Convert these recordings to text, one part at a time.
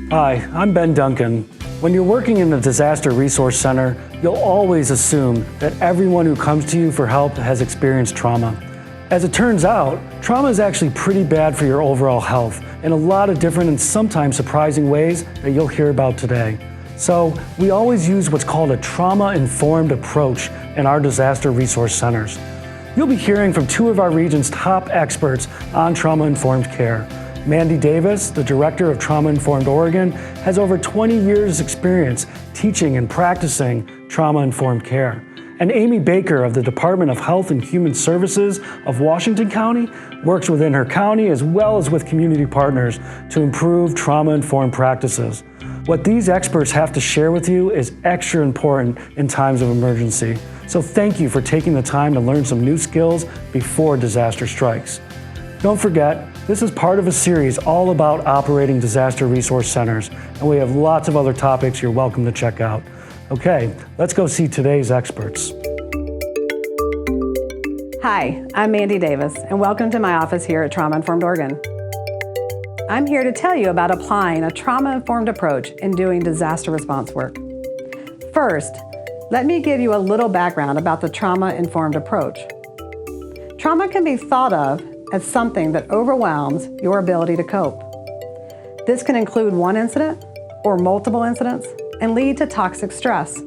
Hi, I'm Ben Duncan. When you're working in the Disaster Resource Center, you'll always assume that everyone who comes to you for help has experienced trauma. As it turns out, trauma is actually pretty bad for your overall health in a lot of different and sometimes surprising ways that you'll hear about today. So we always use what's called a trauma-informed approach in our disaster resource centers. You'll be hearing from two of our region's top experts on trauma-informed care. Mandy Davis, the director of Trauma-Informed Oregon, has over 20 years' experience teaching and practicing trauma-informed care. And Amy Baker of the Department of Health and Human Services of Washington County works within her county as well as with community partners to improve trauma-informed practices. What these experts have to share with you is extra important in times of emergency. So thank you for taking the time to learn some new skills before disaster strikes. Don't forget, this is part of a series all about operating disaster resource centers, and we have lots of other topics you're welcome to check out. Okay, let's go see today's experts. Hi, I'm Mandy Davis, and welcome to my office here at Trauma-Informed Oregon. I'm here to tell you about applying a trauma-informed approach in doing disaster response work. First, let me give you a little background about the trauma-informed approach. Trauma can be thought of as something that overwhelms your ability to cope. This can include one incident or multiple incidents and lead to toxic stress.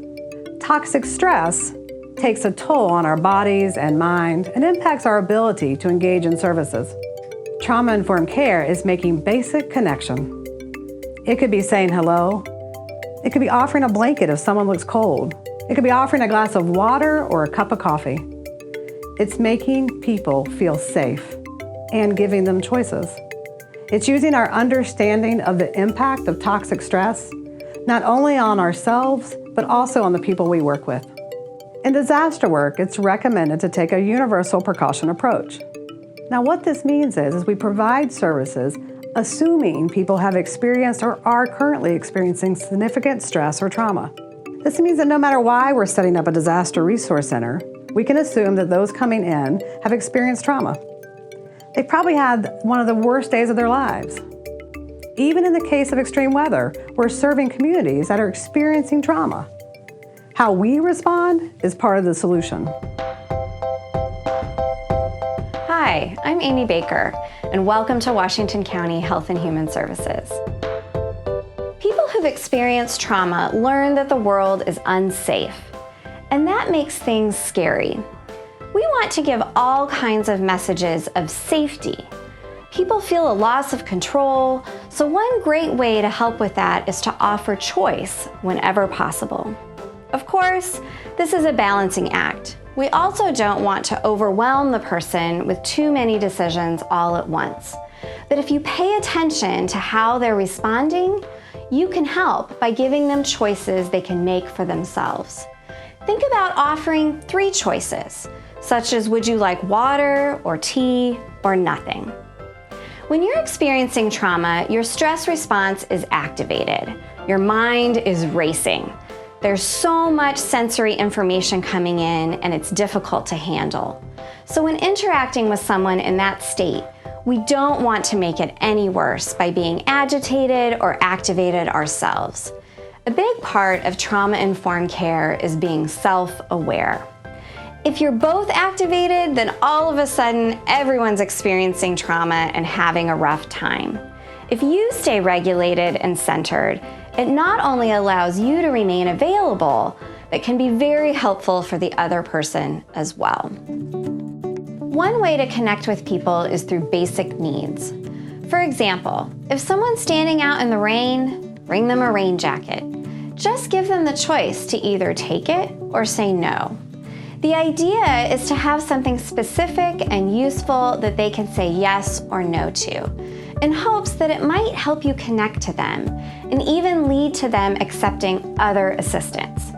Toxic stress takes a toll on our bodies and mind and impacts our ability to engage in services. Trauma-informed care is making basic connection. It could be saying hello. It could be offering a blanket if someone looks cold. It could be offering a glass of water or a cup of coffee. It's making people feel safe and giving them choices. It's using our understanding of the impact of toxic stress, not only on ourselves, but also on the people we work with. In disaster work, it's recommended to take a universal precaution approach. Now, what this means is we provide services assuming people have experienced or are currently experiencing significant stress or trauma. This means that no matter why we're setting up a disaster resource center, we can assume that those coming in have experienced trauma. They probably had one of the worst days of their lives. Even in the case of extreme weather, we're serving communities that are experiencing trauma. How we respond is part of the solution. Hi, I'm Amy Baker, and welcome to Washington County Health and Human Services. People who've experienced trauma learn that the world is unsafe, and that makes things scary. We want to give all kinds of messages of safety. People feel a loss of control, so one great way to help with that is to offer choice whenever possible. Of course, this is a balancing act. We also don't want to overwhelm the person with too many decisions all at once. But if you pay attention to how they're responding, you can help by giving them choices they can make for themselves. Think about offering 3 choices, such as would you like water or tea or nothing. When you're experiencing trauma, your stress response is activated. Your mind is racing. There's so much sensory information coming in and it's difficult to handle. So when interacting with someone in that state, we don't want to make it any worse by being agitated or activated ourselves. A big part of trauma-informed care is being self-aware. If you're both activated, then all of a sudden everyone's experiencing trauma and having a rough time. If you stay regulated and centered, it not only allows you to remain available, but can be very helpful for the other person as well. One way to connect with people is through basic needs. For example, if someone's standing out in the rain, bring them a rain jacket. Just give them the choice to either take it or say no. The idea is to have something specific and useful that they can say yes or no to, in hopes that it might help you connect to them and even lead to them accepting other assistance.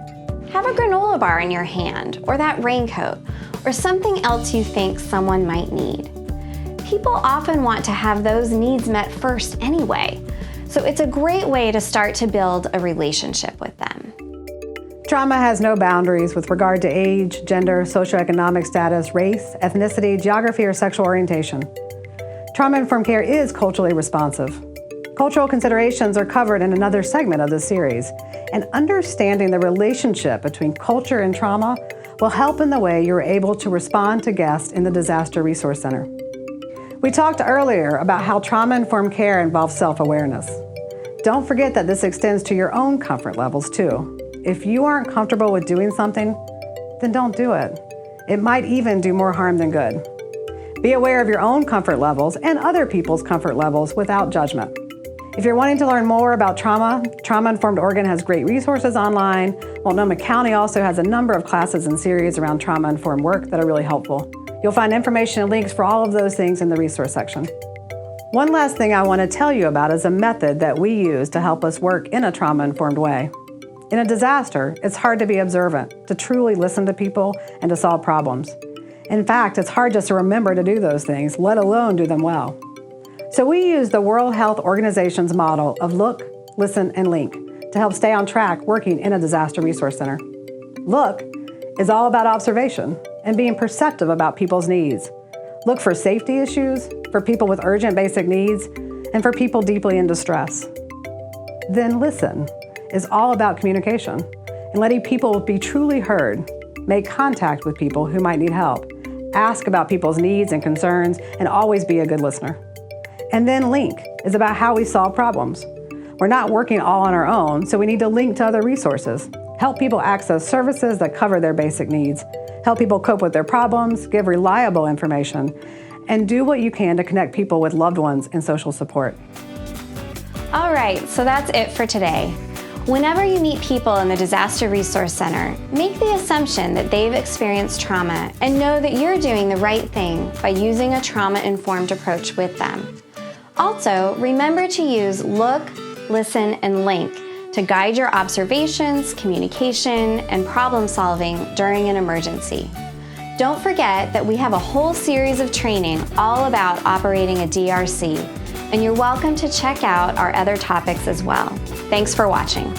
Have a granola bar in your hand, or that raincoat, or something else you think someone might need. People often want to have those needs met first anyway, so it's a great way to start to build a relationship with them. Trauma has no boundaries with regard to age, gender, socioeconomic status, race, ethnicity, geography, or sexual orientation. Trauma-informed care is culturally responsive. Cultural considerations are covered in another segment of this series, and understanding the relationship between culture and trauma will help in the way you're able to respond to guests in the Disaster Resource Center. We talked earlier about how trauma-informed care involves self-awareness. Don't forget that this extends to your own comfort levels too. If you aren't comfortable with doing something, then don't do it. It might even do more harm than good. Be aware of your own comfort levels and other people's comfort levels without judgment. If you're wanting to learn more about trauma, Trauma-Informed Oregon has great resources online. Multnomah County also has a number of classes and series around trauma-informed work that are really helpful. You'll find information and links for all of those things in the resource section. One last thing I want to tell you about is a method that we use to help us work in a trauma-informed way. In a disaster, it's hard to be observant, to truly listen to people, and to solve problems. In fact, it's hard just to remember to do those things, let alone do them well. So we use the World Health Organization's model of look, listen, and link to help stay on track working in a disaster resource center. Look is all about observation and being perceptive about people's needs. Look for safety issues, for people with urgent basic needs, and for people deeply in distress. Then listen is all about communication and letting people be truly heard, make contact with people who might need help, ask about people's needs and concerns, and always be a good listener. And then link is about how we solve problems. We're not working all on our own, so we need to link to other resources, help people access services that cover their basic needs, help people cope with their problems, give reliable information, and do what you can to connect people with loved ones and social support. All right, so that's it for today. Whenever you meet people in the Disaster Resource Center, make the assumption that they've experienced trauma and know that you're doing the right thing by using a trauma-informed approach with them. Also, remember to use look, listen, and link to guide your observations, communication, and problem solving during an emergency. Don't forget that we have a whole series of training all about operating a DRC, and you're welcome to check out our other topics as well. Thanks for watching.